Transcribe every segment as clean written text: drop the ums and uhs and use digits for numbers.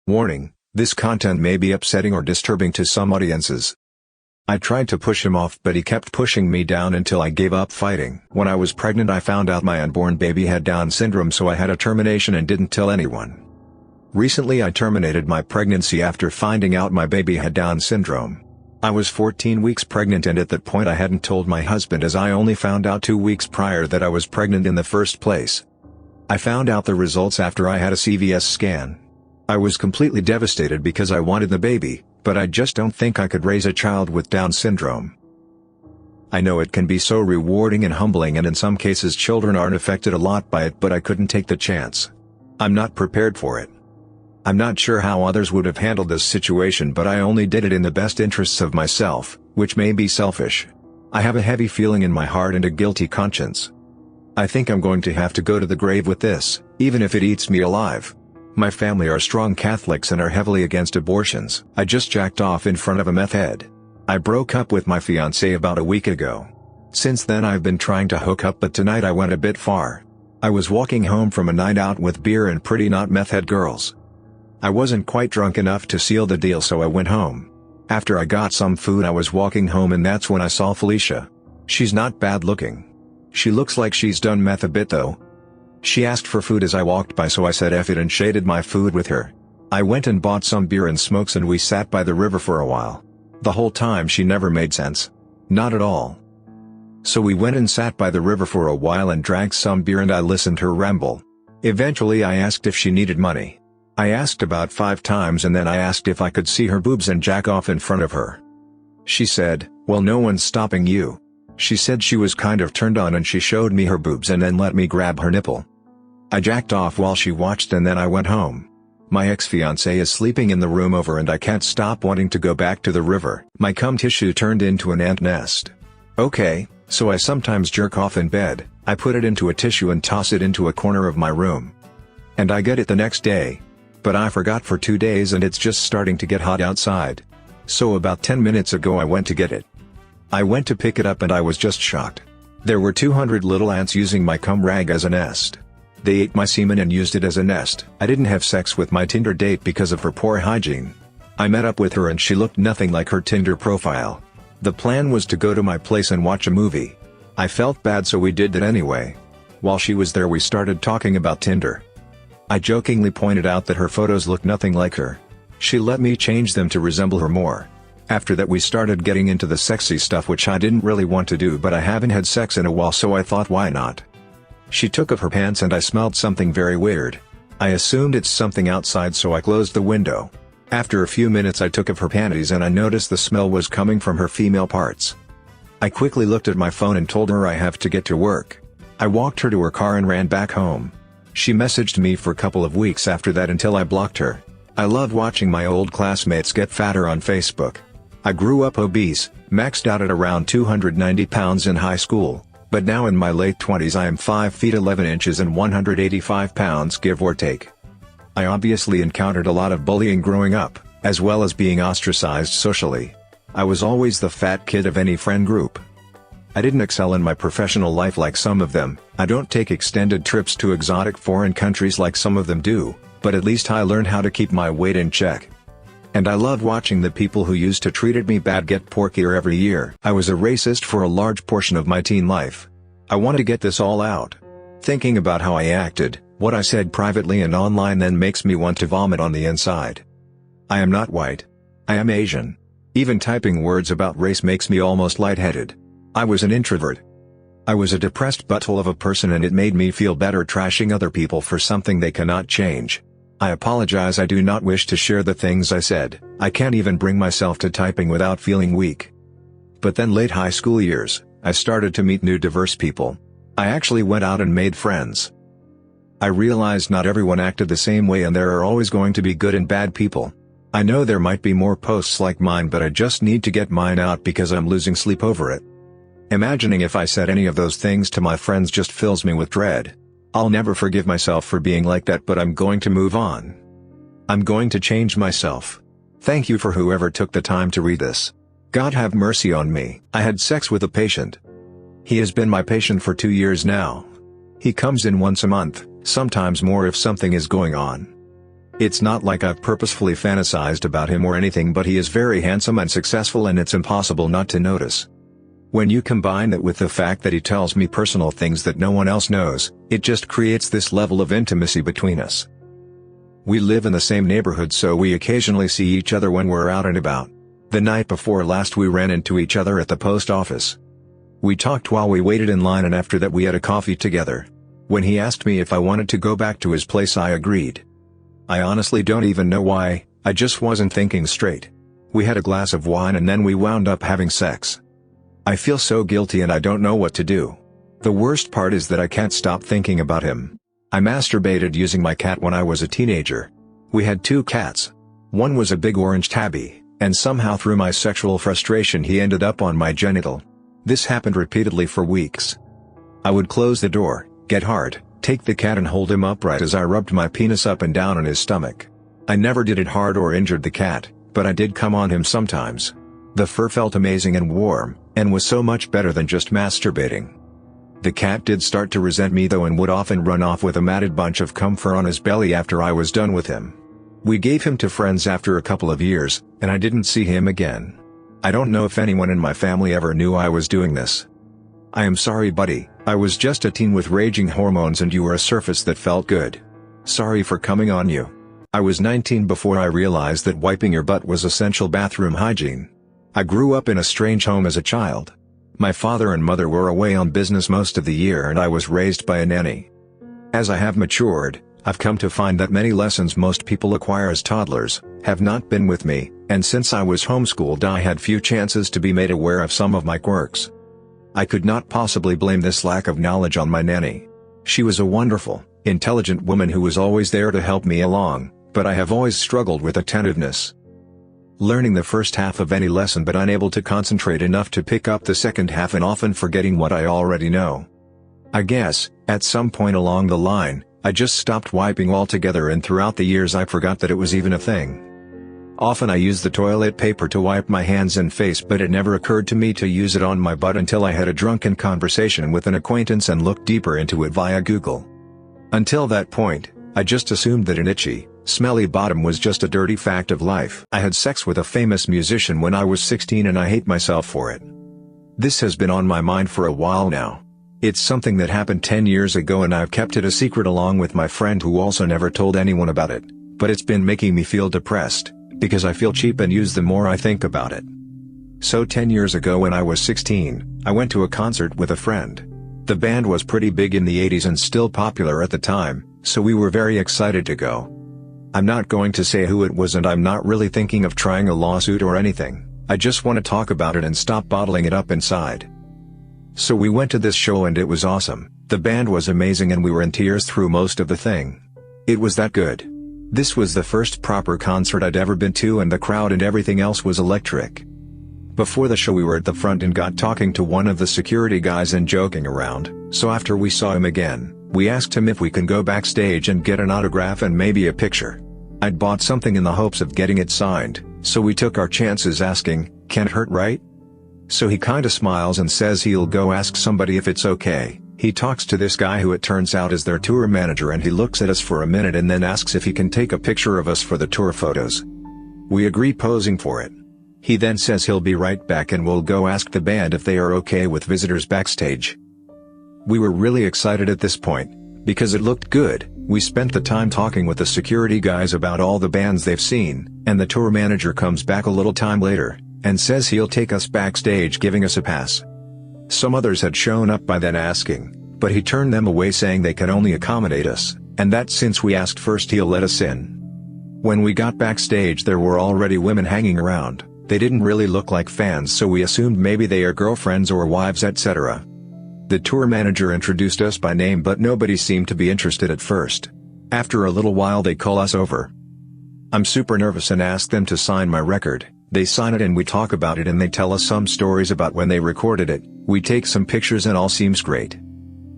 Warning: this content may be upsetting or disturbing to some audiences. I tried to push him off, but he kept pushing me down until I gave up fighting. When I was pregnant, I found out my unborn baby had Down syndrome, so I had a termination and didn't tell anyone. Recently I terminated my pregnancy after finding out my baby had Down syndrome. I was 14 weeks pregnant, and at that point I hadn't told my husband, as I only found out 2 weeks prior that I was pregnant in the first place. I found out the results after I had a CVS scan. I was completely devastated because I wanted the baby, but I just don't think I could raise a child with Down syndrome. I know it can be so rewarding and humbling, and in some cases children aren't affected a lot by it, but I couldn't take the chance. I'm not prepared for it. I'm not sure how others would have handled this situation, but I only did it in the best interests of myself, which may be selfish. I have a heavy feeling in my heart and a guilty conscience. I think I'm going to have to go to the grave with this, even if it eats me alive. My family are strong Catholics and are heavily against abortions. I just jacked off in front of a meth head. I broke up with my fiancée about a week ago. Since then I've been trying to hook up, but tonight I went a bit far. I was walking home from a night out with beer and pretty not meth head girls. I wasn't quite drunk enough to seal the deal, so I went home. After I got some food I was walking home, and that's when I saw Felicia. She's not bad looking. She looks like she's done meth a bit though. She asked for food as I walked by, so I said F it and shaded my food with her. I went and bought some beer and smokes, and we sat by the river for a while. The whole time she never made sense. Not at all. So we went and sat by the river for a while and drank some beer, and I listened her ramble. Eventually I asked if she needed money. I asked about 5 times, and then I asked if I could see her boobs and jack off in front of her. She said, "Well, no one's stopping you." She said she was kind of turned on, and she showed me her boobs and then let me grab her nipple. I jacked off while she watched, and then I went home. My ex-fiancé is sleeping in the room over, and I can't stop wanting to go back to the river. My cum tissue turned into an ant nest. Okay, so I sometimes jerk off in bed. I put it into a tissue and toss it into a corner of my room. And I get it the next day. But I forgot for 2 days, and it's just starting to get hot outside. So about 10 minutes ago I went to get it. I went to pick it up and I was just shocked. There were 200 little ants using my cum rag as a nest. They ate my semen and used it as a nest. I didn't have sex with my Tinder date because of her poor hygiene. I met up with her and she looked nothing like her Tinder profile. The plan was to go to my place and watch a movie. I felt bad, so we did that anyway. While she was there we started talking about Tinder. I jokingly pointed out that her photos looked nothing like her. She let me change them to resemble her more. After that we started getting into the sexy stuff, which I didn't really want to do, but I haven't had sex in a while, so I thought why not. She took off her pants and I smelled something very weird. I assumed it's something outside, so I closed the window. After a few minutes I took off her panties and I noticed the smell was coming from her female parts. I quickly looked at my phone and told her I have to get to work. I walked her to her car and ran back home. She messaged me for a couple of weeks after that until I blocked her. I love watching my old classmates get fatter on Facebook. I grew up obese, maxed out at around 290 pounds in high school, but now in my late 20s I am 5 feet 11 inches and 185 pounds give or take. I obviously encountered a lot of bullying growing up, as well as being ostracized socially. I was always the fat kid of any friend group. I didn't excel in my professional life like some of them. I don't take extended trips to exotic foreign countries like some of them do, but at least I learned how to keep my weight in check. And I love watching the people who used to treated me bad get porkier every year. I was a racist for a large portion of my teen life. I want to get this all out. Thinking about how I acted, what I said privately and online, then makes me want to vomit on the inside. I am not white. I am Asian. Even typing words about race makes me almost lightheaded. I was an introvert. I was a depressed butthole of a person, and it made me feel better trashing other people for something they cannot change. I apologize, I do not wish to share the things I said. I can't even bring myself to typing without feeling weak. But then late high school years, I started to meet new diverse people. I actually went out and made friends. I realized not everyone acted the same way, and there are always going to be good and bad people. I know there might be more posts like mine, but I just need to get mine out because I'm losing sleep over it. Imagining if I said any of those things to my friends just fills me with dread. I'll never forgive myself for being like that, but I'm going to move on. I'm going to change myself. Thank you for whoever took the time to read this. God have mercy on me. I had sex with a patient. He has been my patient for 2 years now. He comes in once a month, sometimes more if something is going on. It's not like I've purposefully fantasized about him or anything, but he is very handsome and successful and it's impossible not to notice. When you combine that with the fact that he tells me personal things that no one else knows, it just creates this level of intimacy between us. We live in the same neighborhood, so we occasionally see each other when we're out and about. The night before last we ran into each other at the post office. We talked while we waited in line, and after that we had a coffee together. When he asked me if I wanted to go back to his place, I agreed. I honestly don't even know why, I just wasn't thinking straight. We had a glass of wine and then we wound up having sex. I feel so guilty and I don't know what to do. The worst part is that I can't stop thinking about him. I masturbated using my cat when I was a teenager. We had 2 cats. One was a big orange tabby, and somehow through my sexual frustration he ended up on my genital. This happened repeatedly for weeks. I would close the door, get hard, take the cat and hold him upright as I rubbed my penis up and down on his stomach. I never did it hard or injured the cat, but I did come on him sometimes. The fur felt amazing and warm, and was so much better than just masturbating. The cat did start to resent me though, and would often run off with a matted bunch of cum fur on his belly after I was done with him. We gave him to friends after a couple of years, and I didn't see him again. I don't know if anyone in my family ever knew I was doing this. I am sorry, buddy, I was just a teen with raging hormones and you were a surface that felt good. Sorry for coming on you. I was 19 before I realized that wiping your butt was essential bathroom hygiene. I grew up in a strange home as a child. My father and mother were away on business most of the year and I was raised by a nanny. As I have matured, I've come to find that many lessons most people acquire as toddlers have not been with me, and since I was homeschooled I had few chances to be made aware of some of my quirks. I could not possibly blame this lack of knowledge on my nanny. She was a wonderful, intelligent woman who was always there to help me along, but I have always struggled with attentiveness. Learning the first half of any lesson but unable to concentrate enough to pick up the second half, and often forgetting what I already know. I guess, at some point along the line, I just stopped wiping altogether, and throughout the years I forgot that it was even a thing. Often I use the toilet paper to wipe my hands and face, but it never occurred to me to use it on my butt until I had a drunken conversation with an acquaintance and looked deeper into it via Google. Until that point, I just assumed that an itchy, smelly bottom was just a dirty fact of life. I had sex with a famous musician when I was 16 and I hate myself for it. This has been on my mind for a while now. It's something that happened 10 years ago and I've kept it a secret along with my friend who also never told anyone about it, but it's been making me feel depressed, because I feel cheap and used the more I think about it. So 10 years ago when I was 16, I went to a concert with a friend. The band was pretty big in the 80s and still popular at the time, so we were very excited to go. I'm not going to say who it was and I'm not really thinking of trying a lawsuit or anything, I just want to talk about it and stop bottling it up inside. So we went to this show and it was awesome, the band was amazing and we were in tears through most of the thing. It was that good. This was the first proper concert I'd ever been to and the crowd and everything else was electric. Before the show we were at the front and got talking to one of the security guys and joking around, so after we saw him again, we asked him if we can go backstage and get an autograph and maybe a picture. I'd bought something in the hopes of getting it signed, so we took our chances asking, "Can't hurt, right?" So he kinda smiles and says he'll go ask somebody if it's okay. He talks to this guy who it turns out is their tour manager and he looks at us for a minute and then asks if he can take a picture of us for the tour photos. We agree posing for it. He then says he'll be right back and we'll go ask the band if they are okay with visitors backstage. We were really excited at this point, because it looked good. We spent the time talking with the security guys about all the bands they've seen, and the tour manager comes back a little time later, and says he'll take us backstage, giving us a pass. Some others had shown up by then asking, but he turned them away saying they could only accommodate us, and that since we asked first he'll let us in. When we got backstage there were already women hanging around. They didn't really look like fans, so we assumed maybe they are girlfriends or wives, etc. The tour manager introduced us by name but nobody seemed to be interested at first. After a little while they call us over. I'm super nervous and ask them to sign my record. They sign it and we talk about it and they tell us some stories about when they recorded it. We take some pictures and all seems great.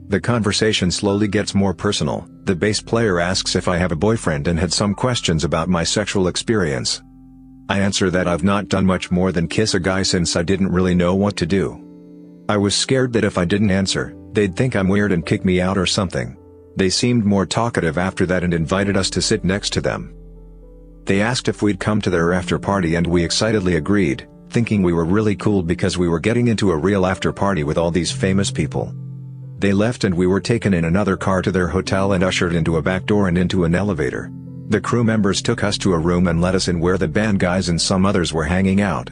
The conversation slowly gets more personal. The bass player asks if I have a boyfriend and had some questions about my sexual experience. I answer that I've not done much more than kiss a guy since I didn't really know what to do. I was scared that if I didn't answer, they'd think I'm weird and kick me out or something. They seemed more talkative after that and invited us to sit next to them. They asked if we'd come to their after party and we excitedly agreed, thinking we were really cool because we were getting into a real after party with all these famous people. They left and we were taken in another car to their hotel and ushered into a back door and into an elevator. The crew members took us to a room and let us in where the band guys and some others were hanging out.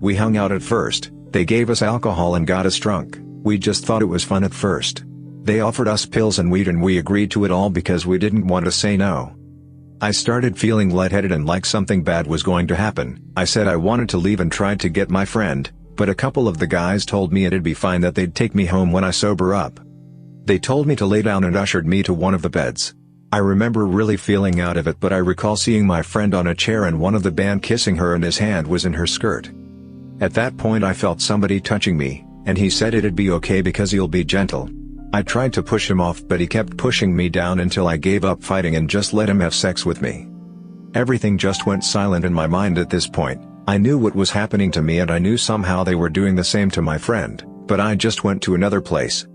We hung out at first, they gave us alcohol and got us drunk. We just thought it was fun at first. They offered us pills and weed and we agreed to it all because we didn't want to say no. I started feeling lightheaded and like something bad was going to happen. I said I wanted to leave and tried to get my friend, but a couple of the guys told me it'd be fine, that they'd take me home when I sober up. They told me to lay down and ushered me to one of the beds. I remember really feeling out of it, but I recall seeing my friend on a chair and one of the band kissing her and his hand was in her skirt. At that point I felt somebody touching me, and he said it'd be okay because he'll be gentle. I tried to push him off but he kept pushing me down until I gave up fighting and just let him have sex with me. Everything just went silent in my mind at this point. I knew what was happening to me and I knew somehow they were doing the same to my friend, but I just went to another place.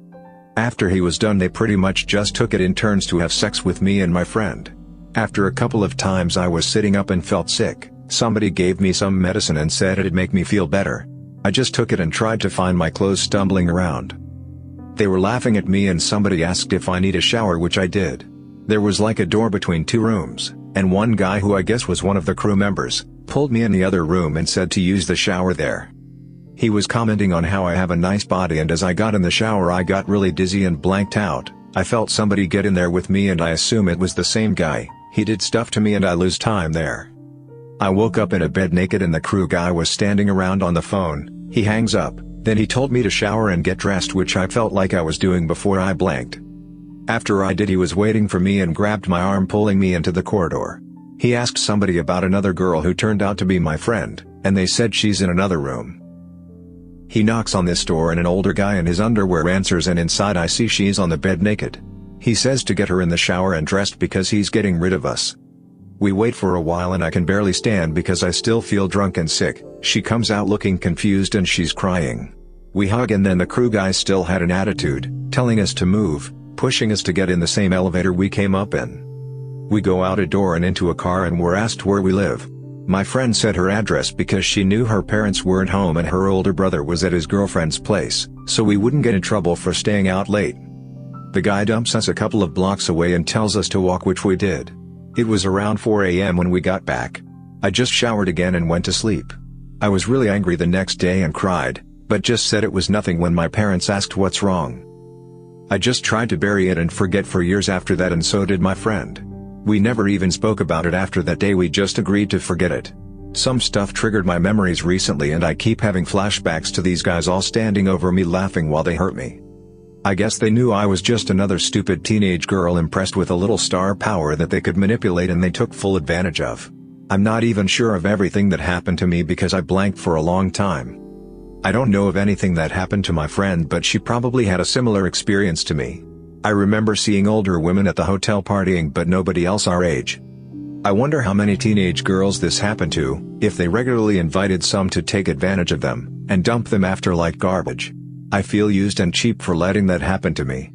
After he was done they pretty much just took it in turns to have sex with me and my friend. After a couple of times I was sitting up and felt sick. Somebody gave me some medicine and said it'd make me feel better. I just took it and tried to find my clothes stumbling around. They were laughing at me and somebody asked if I need a shower, which I did. There was like a door between two rooms, and one guy, who I guess was one of the crew members, pulled me in the other room and said to use the shower there. He was commenting on how I have a nice body, and as I got in the shower I got really dizzy and blanked out. I felt somebody get in there with me and I assume it was the same guy. He did stuff to me and I lose time there. I woke up in a bed naked and the crew guy was standing around on the phone. He hangs up, then he told me to shower and get dressed, which I felt like I was doing before I blanked. After I did, he was waiting for me and grabbed my arm, pulling me into the corridor. He asked somebody about another girl who turned out to be my friend, and they said she's in another room. He knocks on this door and an older guy in his underwear answers, and inside I see she's on the bed naked. He says to get her in the shower and dressed because he's getting rid of us. We wait for a while and I can barely stand because I still feel drunk and sick. She comes out looking confused and she's crying. We hug and then the crew guy still had an attitude, telling us to move, pushing us to get in the same elevator we came up in. We go out a door and into a car and we're asked where we live. My friend said her address because she knew her parents weren't home and her older brother was at his girlfriend's place, so we wouldn't get in trouble for staying out late. The guy dumps us a couple of blocks away and tells us to walk, which we did. It was around 4 a.m. when we got back. I just showered again and went to sleep. I was really angry the next day and cried, but just said it was nothing when my parents asked what's wrong. I just tried to bury it and forget for years after that, and so did my friend. We never even spoke about it after that day, we just agreed to forget it. Some stuff triggered my memories recently and I keep having flashbacks to these guys all standing over me laughing while they hurt me. I guess they knew I was just another stupid teenage girl impressed with a little star power that they could manipulate, and they took full advantage of. I'm not even sure of everything that happened to me because I blanked for a long time. I don't know of anything that happened to my friend, but she probably had a similar experience to me. I remember seeing older women at the hotel partying, but nobody else our age. I wonder how many teenage girls this happened to, if they regularly invited some to take advantage of them, and dump them after like garbage. I feel used and cheap for letting that happen to me.